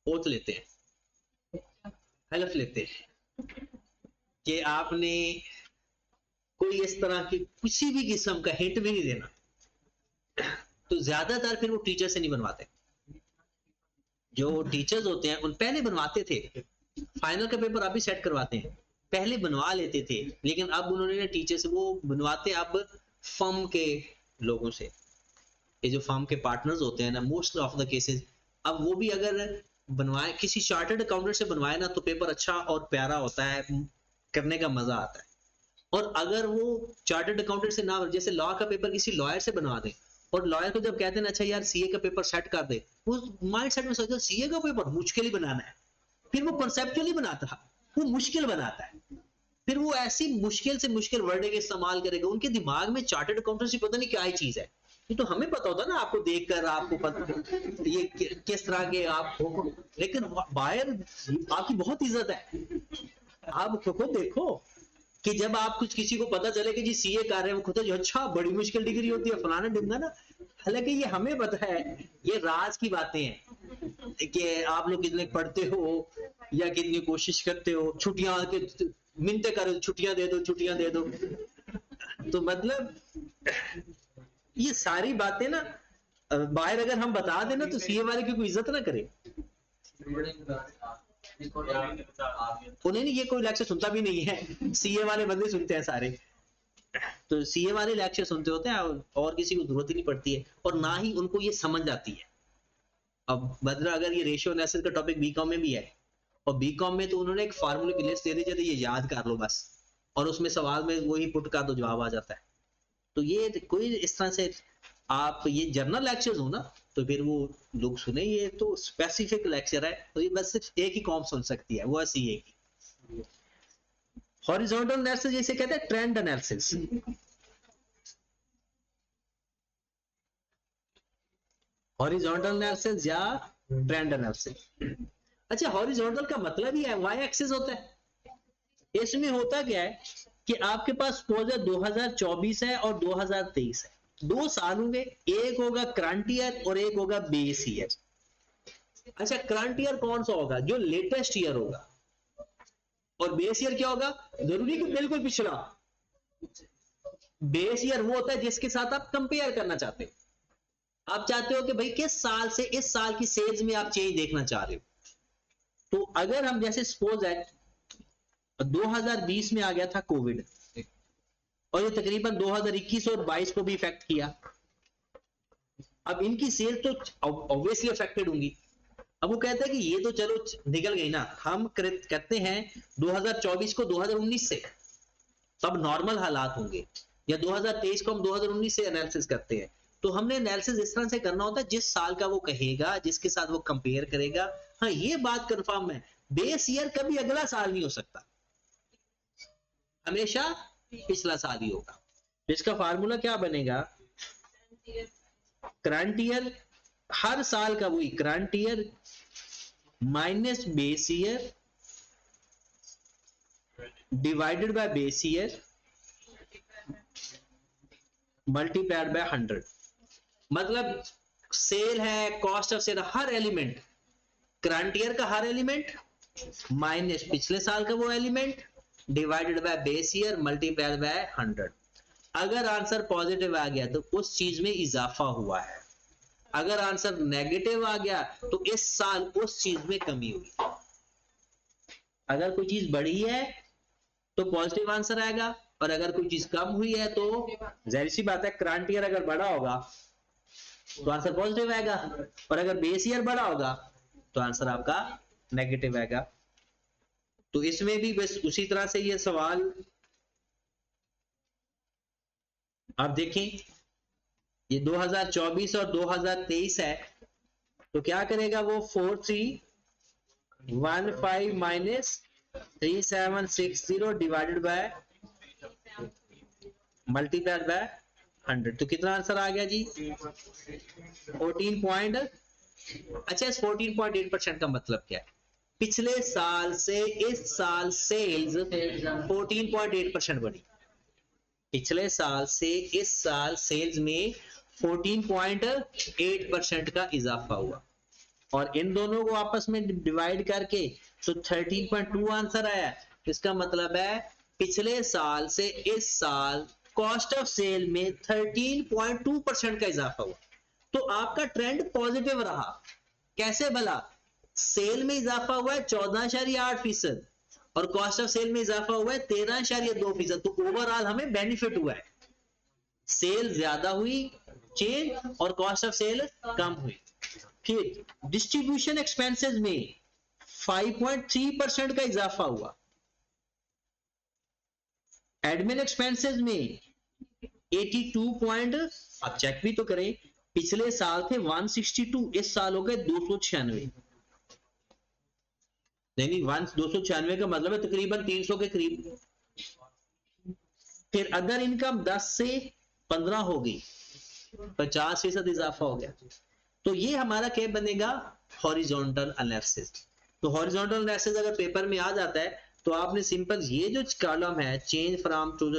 Speaker 1: ओथ लेते हैं, हलफ लेते हैं कि आपने कोई इस तरह की किसी भी किस्म का हिंट भी नहीं देना, तो ज्यादातर फिर वो टीचर से नहीं बनवाते। जो टीचर्स होते हैं उन पहले बनवाते थे, फाइनल का पेपर आप भी सेट करवाते हैं, पहले बनवा लेते थे, लेकिन अब उन्होंने टीचर से वो बनवाते अब फर्म के लोगों से, ये जो फर्म के पार्टनर्स होते हैं ना, मोस्ट ऑफ द केसेस, अब वो भी अगर बनवाए किसी चार्टर्ड अकाउंटेंट से बनवाए ना तो पेपर अच्छा और प्यारा होता है, करने का मजा आता है। और अगर वो चार्टर्ड अकाउंटेंट से ना, जैसे लॉ का पेपर किसी लॉयर से बनवा दे, और लॉयर को जब कहते हैं अच्छा यार सीए का पेपर सेट कर दे, वो माइंड सेट में सोचता सीए का पेपर मुश्किल ही बनाना है, फिर वो कंसेप्चुअली बनाता, वो मुश्किल बनाता है, फिर वो ऐसी मुश्किल से मुश्किल वर्ड के इस्तेमाल करेगा, उनके दिमाग में चार्टर्ड अकाउंटेंसी पता नहीं क्या ही चीज है। ये तो हमें पता होता ना, आपको देखकर आपको पता ये किस तरह के आप, लेकिन बाहर आपकी बहुत इज्जत है। आप खुद देखो कि जब आप कुछ किसी को पता चले कि जी सीए कर रहे हैं, खुद जो अच्छा बड़ी मुश्किल डिग्री होती है फलाना ढिमका ना, हालांकि ये हमें पता है, ये राज की बातें हैं कि आप लोग कितने पढ़ते हो या कितनी कोशिश करते हो, छुट्टियां के मिनते करो, छुट्टियां दे दो, छुट्टियां दे दो। तो मतलब ये सारी बातें ना बाहर अगर हम बता देना तो सीए वाले की कोई इज्जत ना करे, उन्हें नहीं, ये कोई लेक्चर सुनता भी नहीं है, सीए वाले बंदे सुनते हैं सारे, तो सीए वाले लेक्चर सुनते होते हैं, और किसी को जरूरत ही नहीं पड़ती है, और ना ही उनको ये समझ आती है। अब बदला अगर ये रेशियो एनालिसिस का टॉपिक बीकॉम में भी है, और बीकॉम में तो उन्होंने एक फार्मूले की लिस्ट दे दी जाती है, ये याद कर लो बस, और उसमें सवाल में वही पुट कर दो, जवाब आ जाता है। तो ये कोई इस तरह से आप ये जर्नल लेक्चर्स हो ना, तो फिर वो लोग सुने, ये तो स्पेसिफिक लेक्चर है, तो ये बस सिर्फ एक ही कॉम सुन सकती है, वो है सीए की। हॉरिजॉन्टल एनालिसिस जिसे कहते हैं ट्रेंड एनालिसिस। हॉरिजॉन्टल एनालिसिस या ट्रेंड एनालिसिस। अच्छा, हॉरिजॉन्टल का मतलब ही है वाई एक्सिस होता है। इसमें होता क्या है कि आपके पास सपोज 2024 है और 2023 है, 2 साल होंगे, एक होगा करंट ईयर और एक होगा बेस ईयर। अच्छा, करंट ईयर कौन सा होगा? जो लेटेस्ट ईयर होगा। और बेस ईयर क्या होगा? जरूरी कि बिल्कुल पिछला। बेस ईयर वो होता है जिसके साथ आप कंपेयर करना चाहते हो। आप चाहते हो कि भाई किस साल से इस साल की सेल्स में आप चेंज देखना चाह रहे हो। तो अगर हम जैसे सपोज है 2020 में आ गया था कोविड, और ये तकरीबन 2021 और 22 को भी इफेक्ट किया, अब इनकी सेल तो ऑब्वियसली अफेक्टेड होंगी। अब वो कहते हैं कि ये तो चलो निकल गई ना, हम करते हैं 2024 को 2019 से, तब नॉर्मल हालात होंगे, या 2023 को हम 2019 से एनालिसिस करते हैं। तो हमने एनालिसिस इस तरह से करना होता है जिस साल का वो कहेगा, जिसके साथ वो कंपेयर करेगा। हाँ, ये बात कंफर्म है, बेस ईयर कभी अगला साल नहीं हो सकता, हमेशा पिछला साल ही होगा। इसका फार्मूला क्या बनेगा? करंट ईयर, हर साल का वही current year minus base year divided by base year multiplied by 100। मतलब सेल है, कॉस्ट ऑफ सेल, हर एलिमेंट, करंट ईयर का हर एलिमेंट माइनस पिछले साल का वो element divided by base year multiplied by 100। अगर आंसर पॉजिटिव आ गया तो उस चीज में इजाफा हुआ है, अगर आंसर नेगेटिव आ गया तो इस साल उस चीज में कमी हुई। अगर कोई चीज बढ़ी है तो पॉजिटिव आंसर आएगा, और अगर कोई चीज कम हुई है तो जाहिर सी बात है करंट ईयर अगर बढ़ा होगा तो आंसर पॉजिटिव आएगा, और अगर बेस ईयर बढ़ा होगा तो आंसर आपका नेगेटिव आएगा। तो इसमें भी बस उसी तरह से ये सवाल आप देखें, ये 2024 और 2023 है, तो क्या करेगा वो 4315 minus 3760 divided by multiplied by 100, तो कितना आंसर आ गया जी 14 पॉइंट। अच्छा, इस 14.8% का मतलब क्या है? पिछले साल से इस साल सेल्स 14.8% बढ़ी। पिछले साल से इस साल सेल्स में 14.8% का इजाफा हुआ, और इन दोनों को आपस में डिवाइड करके तो 13.2 आंसर आया। इसका मतलब है पिछले साल से इस साल कॉस्ट ऑफ सेल में 13.2% का इजाफा हुआ। तो आपका ट्रेंड पॉजिटिव रहा। कैसे भला? सेल में इजाफा हुआ है 14.8%, और कॉस्ट ऑफ सेल में इजाफा हुआ है 13.2%, तो ओवरऑल हमें बेनिफिट हुआ है। सेल ज्यादा हुई चेंज, और कॉस्ट ऑफ सेल कम हुई। फिर डिस्ट्रीब्यूशन एक्सपेंसेस में 5.3% का इजाफा हुआ। एडमिन एक्सपेंसेस में 82 आप चेक भी तो करें, पिछले साल थे 162, इस साल हो गए 296। नहीं 296 का मतलब है तकरीबन 300 के करीब। फिर अदर इनकम 10 से 15 हो गई, 50% इजाफा हो गया। तो ये हमारा क्या बनेगा? Horizontal analysis. तो हॉरिजॉन्टल एनालिसिस अगर पेपर में आ जाता है तो आपने सिंपल ये जो कॉलम है चेंज फ्रॉम टू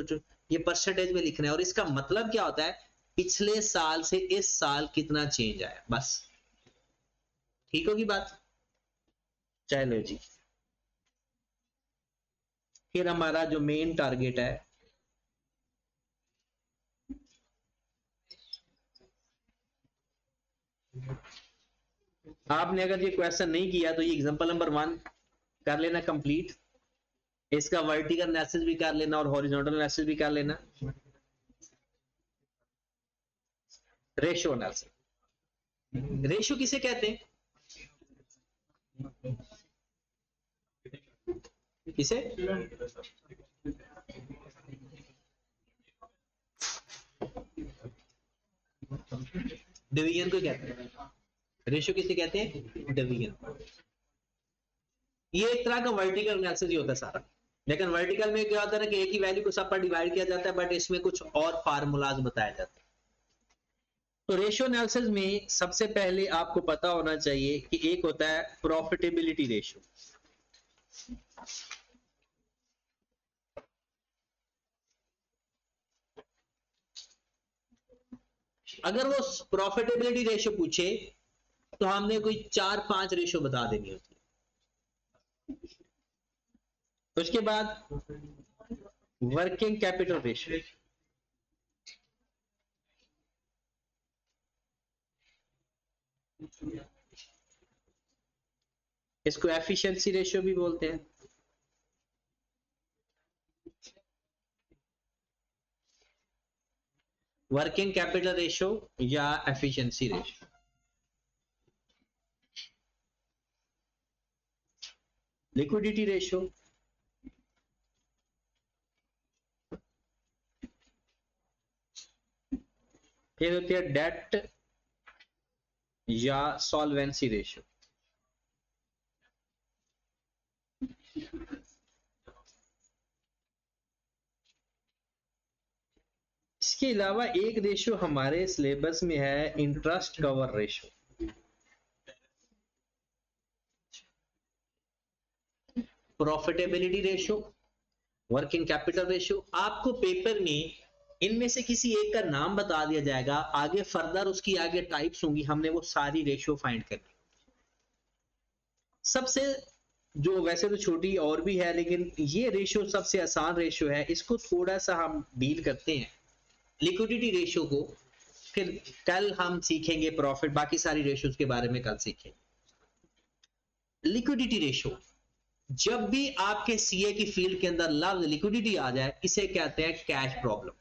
Speaker 1: ये परसेंटेज में लिखना है, और इसका मतलब क्या होता है? पिछले साल से इस साल कितना चेंज आया, बस। ठीक होगी बात? चलो जी, फिर हमारा जो मेन टारगेट है, आपने अगर ये क्वेश्चन नहीं किया तो ये एग्जांपल नंबर 1 कर लेना कंप्लीट। इसका वर्टिकल एनालिसिस भी कर लेना और हॉरिजॉन्टल एनालिसिस भी कर लेना। रेशियो एनालिसिस, रेशियो किसे कहते हैं? किसे? डिवीजन को कहते हैं। रेशियो किसे कहते हैं? डिवीजन। ये एक तरह का वर्टिकल एनालिसिस ही होता है सारा, लेकिन वर्टिकल में क्या होता है ना कि एक ही वैल्यू को सब पर डिवाइड किया जाता है, बट इसमें कुछ और फार्मूलाज बताए जाते हैं। तो रेशियो एनालिसिस में सबसे पहले आपको पता होना चाहिए कि एक होता है प्रॉफिटेबिलिटी रेशियो। अगर वो प्रॉफिटेबिलिटी रेशियो पूछे तो हमने कोई 4-5 रेशियो बता देनी होती है। उसके बाद वर्किंग कैपिटल रेशियो, इसको एफिशिएंसी रेशियो भी बोलते हैं। वर्किंग कैपिटल रेशियो या एफिशिएंसी रेशियो। लिक्विडिटी रेशियो, फिर होती है डेट या सॉल्वेंसी रेशियो। इसके अलावा एक रेशियो हमारे सिलेबस में है interest cover ratio. Profitability ratio, working capital ratio, आपको पेपर में इनमें से किसी एक का नाम बता दिया जाएगा, आगे फर्दर उसकी आगे टाइप्स होंगी, हमने वो सारी रेशियो फाइंड करनी। सबसे जो वैसे तो छोटी और भी है, लेकिन ये रेशियो सबसे आसान रेशियो है, इसको थोड़ा सा हम डील करते हैं लिक्विडिटी रेशियो को, फिर कल हम सीखेंगे प्रॉफिट, बाकी सारी रेशियोज के बारे में कल सीखेंगे। लिक्विडिटी रेशियो, जब भी आपके सीए की फील्ड के अंदर लफ्ज लिक्विडिटी आ जाए, इसे कहते हैं कैश प्रॉब्लम।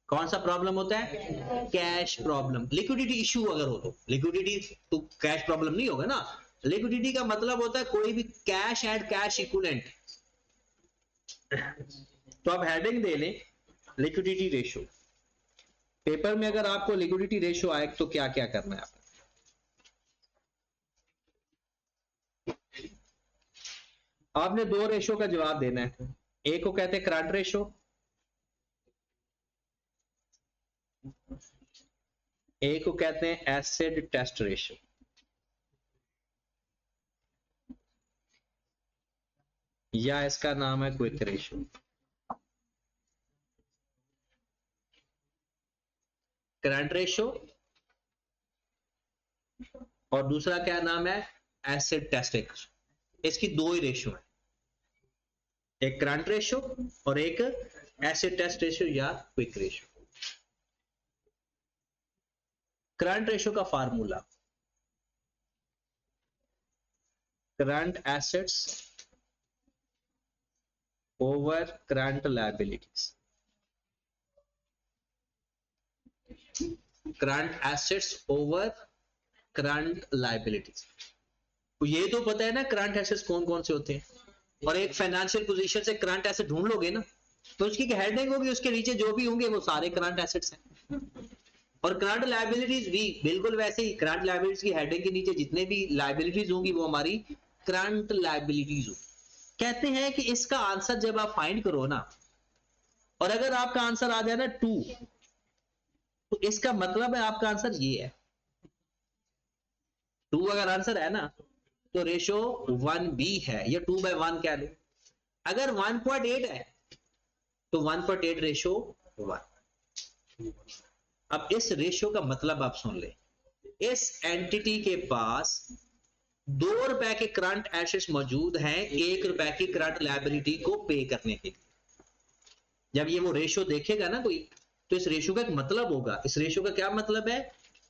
Speaker 1: कौन सा प्रॉब्लम होता है? Cash problem. लिक्विडिटी इशू अगर हो तो, लिक्विडिटी तो कैश प्रॉब्लम नहीं होगा ना। लिक्विडिटी का मतलब होता है कोई भी कैश एंड कैश इक्विवेलेंट। तो आप हेडिंग दे लें लिक्विडिटी रेशियो। पेपर में अगर आपको लिक्विडिटी रेशियो आए तो क्या क्या करना है आपको? आपने दो रेशियो का जवाब देना है। एक को कहते हैं करंट रेशियो, एक को कहते हैं एसिड टेस्ट रेशियो। या इसका नाम है क्विक रेशियो। करंट रेशियो और दूसरा क्या नाम है? Acid test ratio. इसकी दो ही रेशियो है, एक करंट रेशियो और एक एसिड टेस्ट रेशियो या क्विक रेशियो। करंट रेशियो का formula, current assets over current liabilities. Current assets over current liabilities. ये तो पता है ना करंट एसेट्स कौन कौन से होते हैं, और एक फाइनेंशियल पोजीशन से करंट एसेट ढूंढ लोगे ना, तो उसकी हेडिंग होगी, उसके नीचे जो भी होंगे वो सारे करंट एसेट्स हैं। और करंट लायबिलिटीज भी बिल्कुल वैसे ही, करंट लायबिलिटीज की हेडिंग के नीचे जितने भी लायबिलिटीज होंगी वो हमारी करंट लायबिलिटीज होगी। कहते हैं कि इसका आंसर जब आप फाइंड करो ना, और अगर आपका आंसर आ जाए ना 2, तो इसका मतलब है आपका आंसर ये है। 2 अगर आंसर है ना तो रेशो 1b है, या 2/1 कह लो। अगर 1.8 है तो 1.8 रेशो 1। अब इस रेशियो का मतलब आप सुन ले, इस एंटिटी के पास 2 रुपए के करंट एसेट्स मौजूद हैं 1 रुपए की करंट लायबिलिटी को पे करने के लिए। जब ये वो रेशियो देखेगा ना कोई, तो इस रेशियो का एक मतलब होगा। इस रेशियो का क्या मतलब है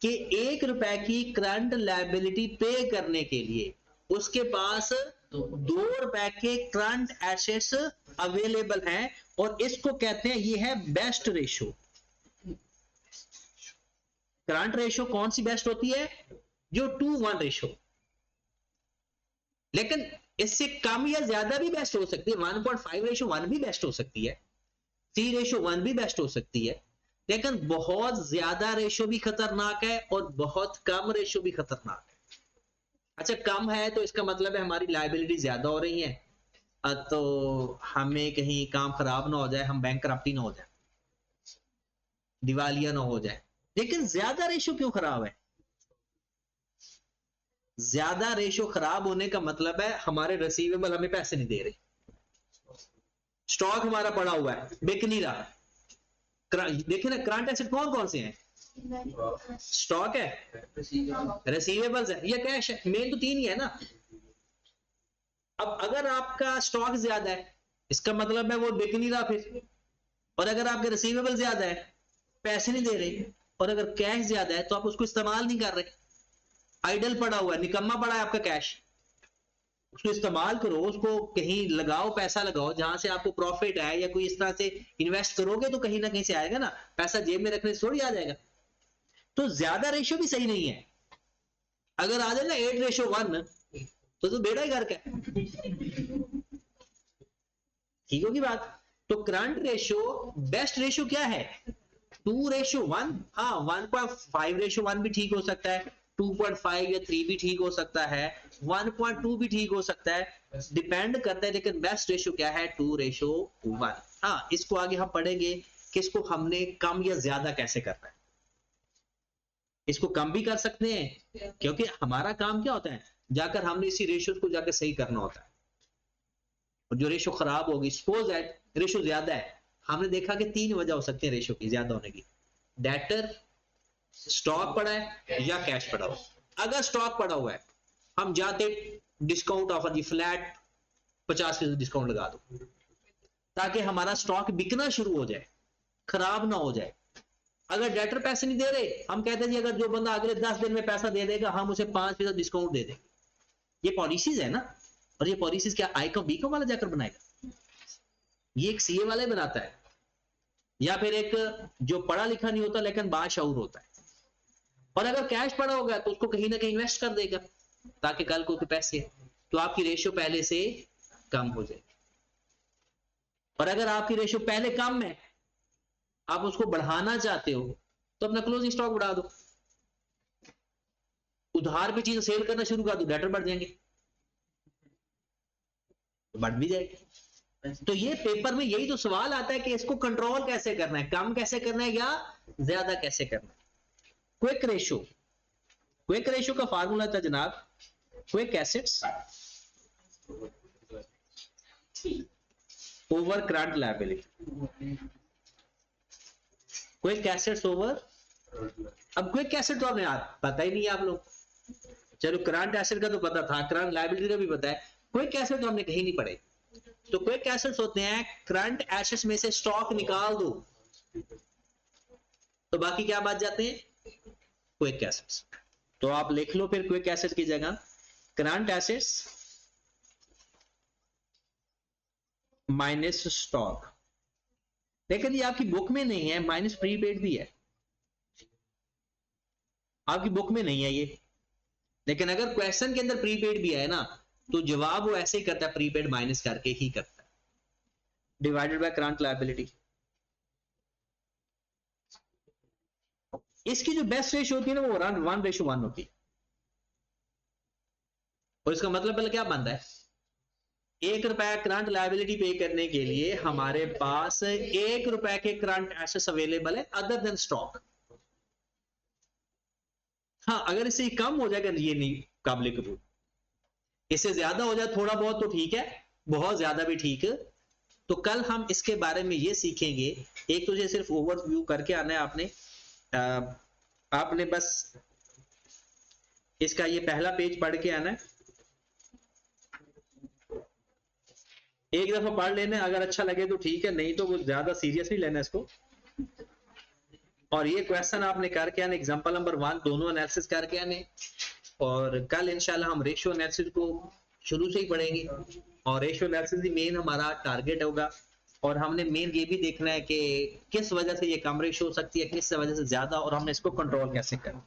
Speaker 1: कि 1 रुपए की करंट लायबिलिटी पे करने के लिए उसके पास 2 रुपए के करंट एसेट्स अवेलेबल हैं, और इसको कहते हैं ये है बेस्ट रेशियो। करंट रेशियो कौन सी बेस्ट होती है? जो 2:1 रेशियो। लेकिन इससे कम या ज्यादा भी बेस्ट हो सकती है। 1.5 रेशियो 1 भी बेस्ट हो सकती है, 3 रेशियो 1 भी बेस्ट हो सकती है। लेकिन बहुत ज्यादा रेशियो भी खतरनाक है और बहुत कम रेशियो भी खतरनाक है। अच्छा, कम है तो इसका मतलब है हमारी लायबिलिटी ज्यादा हो रही है, तो हमें कहीं काम खराब ना हो जाए, हम बैंकरप्टी ना हो जाए, दिवालिया ना हो जाए। लेकिन ज्यादा रेशियो क्यों खराब है? ज्यादा रेशियो खराब होने का मतलब है हमारे रिसीवेबल हमें पैसे नहीं दे रहे, स्टॉक हमारा पड़ा हुआ है, बिक नहीं रहा। देखिए ना, करंट एसेट कौन कौन से हैं? स्टॉक है, रिसीवेबल्स है, या कैश है। मेन तो 3 ही है ना। अब अगर आपका स्टॉक ज्यादा है, इसका मतलब है वो बिक नहीं रहा फिर। और अगर आपके रिसीवेबल ज्यादा है, पैसे नहीं दे रहे, और अगर कैश ज्यादा है तो आप उसको इस्तेमाल नहीं कर रहे, आइडल पड़ा हुआ है, निकम्मा पड़ा है आपका कैश। उसको इस्तेमाल करो, उसको कहीं लगाओ, पैसा लगाओ जहां से आपको प्रॉफिट है, या कोई इस तरह से इन्वेस्ट करोगे तो कहीं ना कहीं से आएगा ना। पैसा जेब में रखने से थोड़ी आ जाएगा। तो ज्यादा रेशियो भी सही नहीं है। अगर आ जाए ना 8:1 तो बेड़ा ही गर्क है। ठीक होगी बात। तो करंट रेशियो बेस्ट रेशियो क्या है? 2:1। हाँ, 1.5:1 भी ठीक हो सकता है, 2.5 या 3 भी ठीक हो सकता है, 1.2 भी ठीक हो सकता है, डिपेंड करता है। लेकिन बेस्ट रेशियो क्या है? 2:1। हाँ, इसको आगे हम पढ़ेंगे कि इसको हमने कम या ज्यादा कैसे करना है। इसको कम भी कर सकते हैं, क्योंकि हमारा काम क्या होता है, जाकर हमने इसी रेशियो को जाकर सही करना होता है। और जो रेशियो खराब होगी, सपोज दैट रेशियो ज्यादा है, हमने देखा कि 3 वजह हो सकती है रेशियो की ज्यादा होने की। डेटर, स्टॉक पड़ा है, या कैश पड़ा हुआ। अगर स्टॉक पड़ा हुआ है, हम जाते डिस्काउंट ऑफर जी, फ्लैट 50% डिस्काउंट लगा दो, ताकि हमारा स्टॉक बिकना शुरू हो जाए, खराब ना हो जाए। अगर डेटर पैसे नहीं दे रहे, हम कहते हैं जी अगर जो बंदा अगले 10 दिन में पैसा दे देगा हम उसे 5% डिस्काउंट दे देंगे। ये पॉलिसीज है ना, और ये पॉलिसीज क्या आई कॉम बी कॉम वाला जाकर बनाएगा? ये एक सीए वाला ही बनाता है, या फिर एक जो पढ़ा लिखा नहीं होता लेकिन बाशऊर होता है। और अगर कैश पड़ा होगा तो उसको कहीं ना कहीं इन्वेस्ट कर देगा ताकि कल को पैसे, तो आपकी रेशियो पहले से कम हो जाएगी। और अगर आपकी रेशियो पहले कम है, आप उसको बढ़ाना चाहते हो, तो अपना क्लोजिंग स्टॉक बढ़ा दो, उधार पे चीज सेल करना शुरू कर दो, डेटर बढ़ जाएंगे, तो बढ़ भी जाएगी। तो ये पेपर में यही तो सवाल आता है कि इसको कंट्रोल कैसे करना है, कम कैसे करना है या ज्यादा कैसे करना है। क्विक रेशियो, क्विक रेशियो का फार्मूला था जनाब, quick assets over current liability, quick assets over. अब क्विक एसेट तो आपने पता ही नहीं है आप लोग, चलो करंट एसेट का तो पता था, करंट लायबिलिटी का भी पता है, क्विक एसेट तो हमने कहीं नहीं पढ़े। तो क्विक एसेट्स होते हैं करंट एसेट्स में से स्टॉक निकाल दो तो बाकी क्या बच जाते हैं, क्विक एसेट्स। तो आप लिख लो फिर क्विक एसेट्स की जगह करंट एसेट्स माइनस स्टॉक। लेकिन ये आपकी बुक में नहीं है, माइनस प्रीपेड भी है, आपकी बुक में नहीं है ये। लेकिन अगर क्वेश्चन के अंदर प्रीपेड भी है ना, तो जवाब वो ऐसे ही करता है, प्रीपेड माइनस करके ही करता है, डिवाइडेड बाय करंट लायबिलिटी। इसकी जो बेस्ट रेशियो होती है ना, वो 1:1 होती है। और इसका मतलब पहले क्या बनता है, 1 रुपया करंट लायबिलिटी पे करने के लिए हमारे पास 1 रुपए के करंट एसेट्स अवेलेबल है अदर देन स्टॉक। हाँ, अगर इससे कम हो जाएगा ये नहीं काबिल कबूल, इससे ज्यादा हो जाए थोड़ा बहुत तो ठीक है, बहुत ज्यादा भी ठीक। तो कल हम इसके बारे में ये सीखेंगे। एक तो ये सिर्फ ओवरव्यू करके आना है आपने, आपने बस इसका ये पहला पेज पढ़ के आना है, एक दफा पढ़ लेना, अगर अच्छा लगे तो ठीक है, नहीं तो वो ज्यादा सीरियस नहीं लेना इसको। और ये क्वेश्चन आपने करके आने, एग्जांपल नंबर 1 दोनों एनालिसिस करके आने। और कल इंशाल्लाह हम रेशियो एनालिसिस को शुरू से ही पढ़ेंगे, और रेशियो एनालिसिस ही मेन हमारा टारगेट होगा। और हमने मेन ये भी देखना है कि किस वजह से ये कम रेशियो हो सकती है, किस वजह से ज्यादा, और हमने इसको कंट्रोल कैसे करना।